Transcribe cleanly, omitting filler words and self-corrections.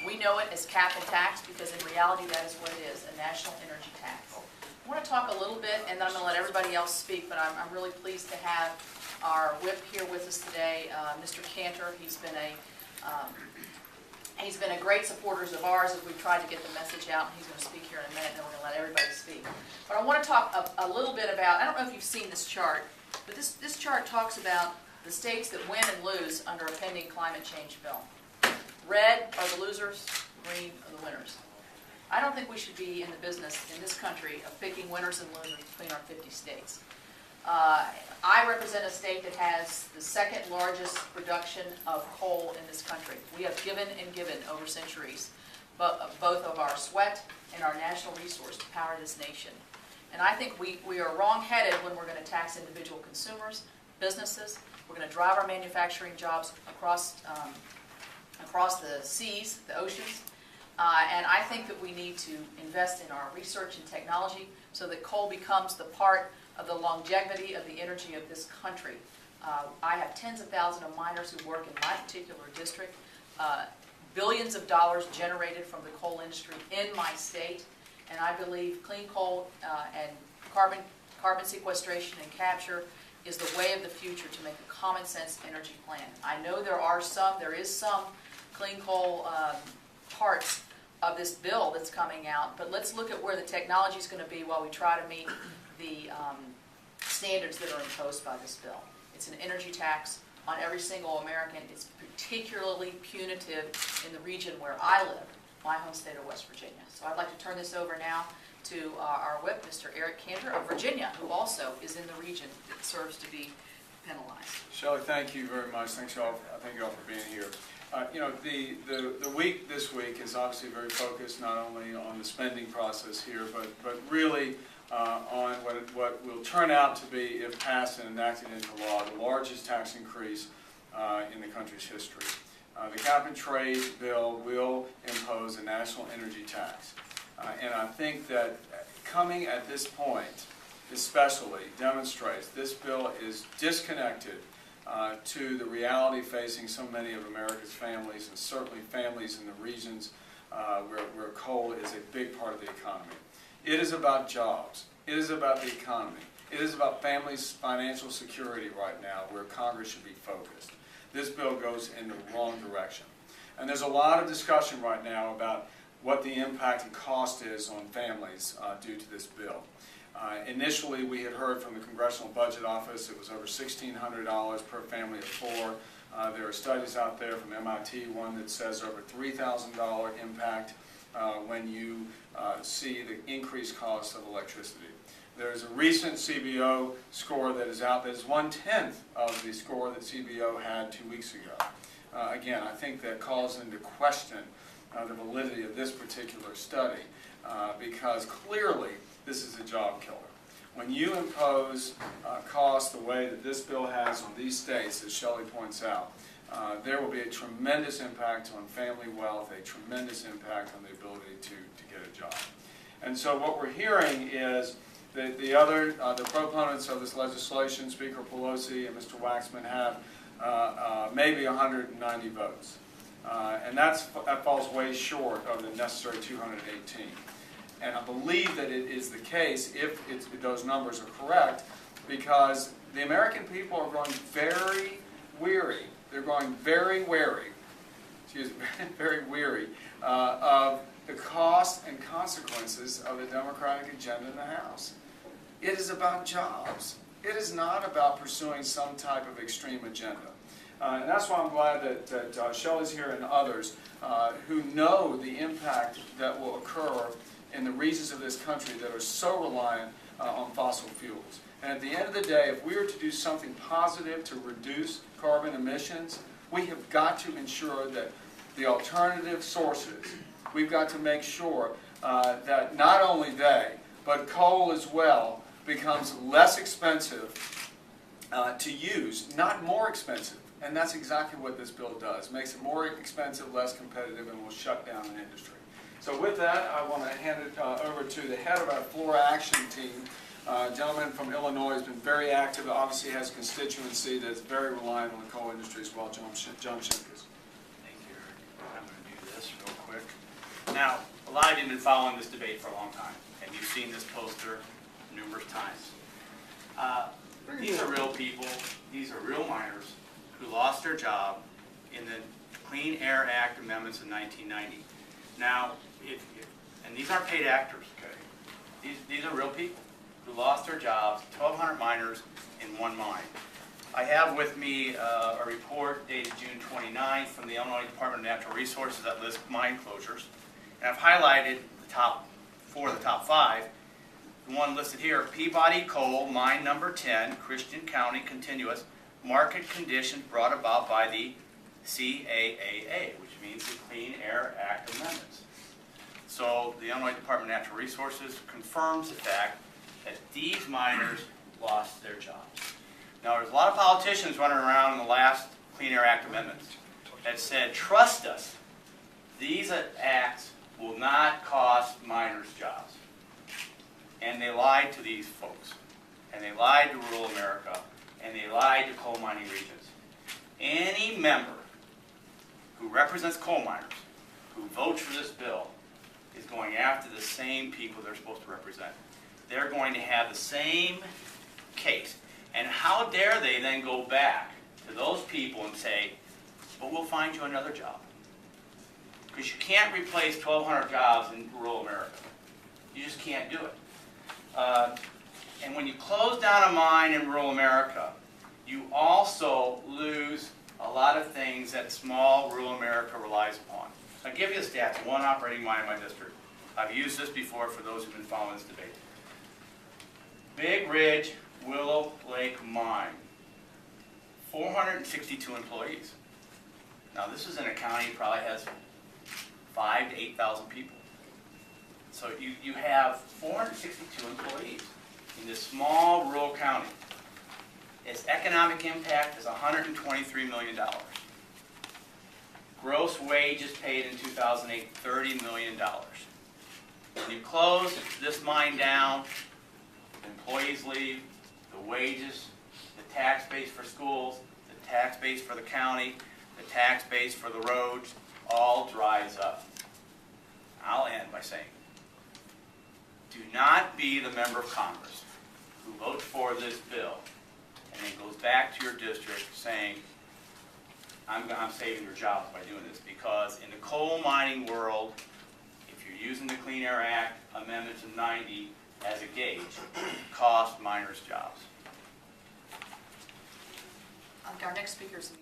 We know it as cap and tax because in reality that is what it is, a national energy tax. I want to talk a little bit, and then I'm going to let everybody else speak, but I'm really pleased to have our whip here with us today, Mr. Cantor. He's been a great supporter of ours as we've tried to get the message out, and he's going to speak here in a minute, and then we're going to let everybody speak. But I want to talk a little bit about, I don't know if you've seen this chart, but this chart talks about the states that win and lose under a pending climate change bill. Red are the losers, green are the winners. I don't think we should be in the business in this country of picking winners and losers between our 50 states. I represent a state that has the second largest production of coal in this country. We have given and given over centuries, both of our sweat and our national resource to power this nation. And I think we are wrong-headed when we're going to tax individual consumers, businesses. We're going to drive our manufacturing jobs across the seas, the oceans. And I think that we need to invest in our research and technology so that coal becomes the part of the longevity of the energy of this country. I have tens of thousands of miners who work in my particular district. Billions of dollars generated from the coal industry in my state. And I believe clean coal and carbon sequestration and capture is the way of the future to make a common sense energy plan. I know there is some clean coal parts of this bill that's coming out, but let's look at where the technology is going to be while we try to meet the standards that are imposed by this bill. It's an energy tax on every single American. It's particularly punitive in the region where I live, my home state of West Virginia. So I'd like to turn this over now to our whip, Mr. Eric Cantor of Virginia, who also is in the region that serves to be penalized. Shelley, thank you very much. Thank you all for being here. The week this week is obviously very focused not only on the spending process here, but really on what will turn out to be, if passed and enacted into law, the largest tax increase in the country's history. The cap and trade bill will impose a national energy tax. And I think that coming at this point especially demonstrates this bill is disconnected to the reality facing so many of America's families, and certainly families in the regions where coal is a big part of the economy. It is about jobs. It is about the economy. It is about families' financial security right now, where Congress should be focused. This bill goes in the wrong direction. And there's a lot of discussion right now about what the impact and cost is on families due to this bill. Initially, we had heard from the Congressional Budget Office it was over $1,600 per family of four. There are studies out there from MIT, one that says over $3,000 impact when you see the increased cost of electricity. There's a recent CBO score that is out that is 1/10 of the score that CBO had 2 weeks ago. Again, I think that calls into question the validity of this particular study because clearly this is a job killer. When you impose costs the way that this bill has on these states, as Shelley points out, there will be a tremendous impact on family wealth, a tremendous impact on the ability to get a job. And so what we're hearing is that the proponents of this legislation, Speaker Pelosi and Mr. Waxman, have maybe 190 votes. And that falls way short of the necessary 218. And I believe that it is the case if those numbers are correct, because the American people are growing very weary. They're growing very wary, very weary of the cost and consequences of the Democratic agenda in the House. It is about jobs. It is not about pursuing some type of extreme agenda. And that's why I'm glad that Shelley's here and others who know the impact that will occur in the regions of this country that are so reliant on fossil fuels. And at the end of the day, if we are to do something positive to reduce carbon emissions, we have got to ensure that the alternative sources, we've got to make sure that not only they, but coal as well, becomes less expensive to use, not more expensive. And that's exactly what this bill does. It makes it more expensive, less competitive, and will shut down an industry. So with that, I want to hand it over to the head of our floor action team. A gentleman from Illinois has been very active, obviously has a constituency that's very reliant on the coal industry as well, John Shimkus. Thank you, Eric. I'm going to do this you've been following this debate for a long time, and you've seen this poster numerous times. These are real people, these are real miners who lost their job in the Clean Air Act amendments in 1990. Now, and these aren't paid actors, okay? These are real people who lost their jobs, 1,200 miners in one mine. I have with me a report dated June 29th from the Illinois Department of Natural Resources that lists mine closures. And I've highlighted the top 4 of the top 5. The one listed here, Peabody Coal, mine number 10, Christian County, continuous, market conditions brought about by the CAAA, which means the Clean Air Act amendments. So the Illinois Department of Natural Resources confirms the fact that these miners lost their jobs. Now, there's a lot of politicians running around in the last Clean Air Act amendments that said, trust us, these acts will not cost miners jobs. And they lied to these folks. And they lied to rural America. And they lied to coal mining regions. Any member who represents coal miners, who votes for this bill, is going after the same people they're supposed to represent. They're going to have the same case. And how dare they then go back to those people and say, but we'll find you another job. Because you can't replace 1,200 jobs in rural America. You just can't do it. And when you close down a mine in rural America, you also lose a lot of things that small rural America relies upon. I'll give you the stats. One operating mine in my district. I've used this before for those who've been following this debate. Big Ridge Willow Lake Mine, 462 employees. Now this is in a county that probably has 5,000 to 8,000 people. So you have 462 employees in this small rural county. Its economic impact is $123 million. Gross wages paid in 2008, $30 million. When you close this mine down, employees leave, the wages, the tax base for schools, the tax base for the county, the tax base for the roads, all dries up. I'll end by saying, do not be the member of Congress who votes for this bill and then goes back to your district saying, I'm saving your jobs by doing this. Because in the coal mining world, if you're using the Clean Air Act amendments in 90 as a gauge, cost miners jobs. Our next speaker is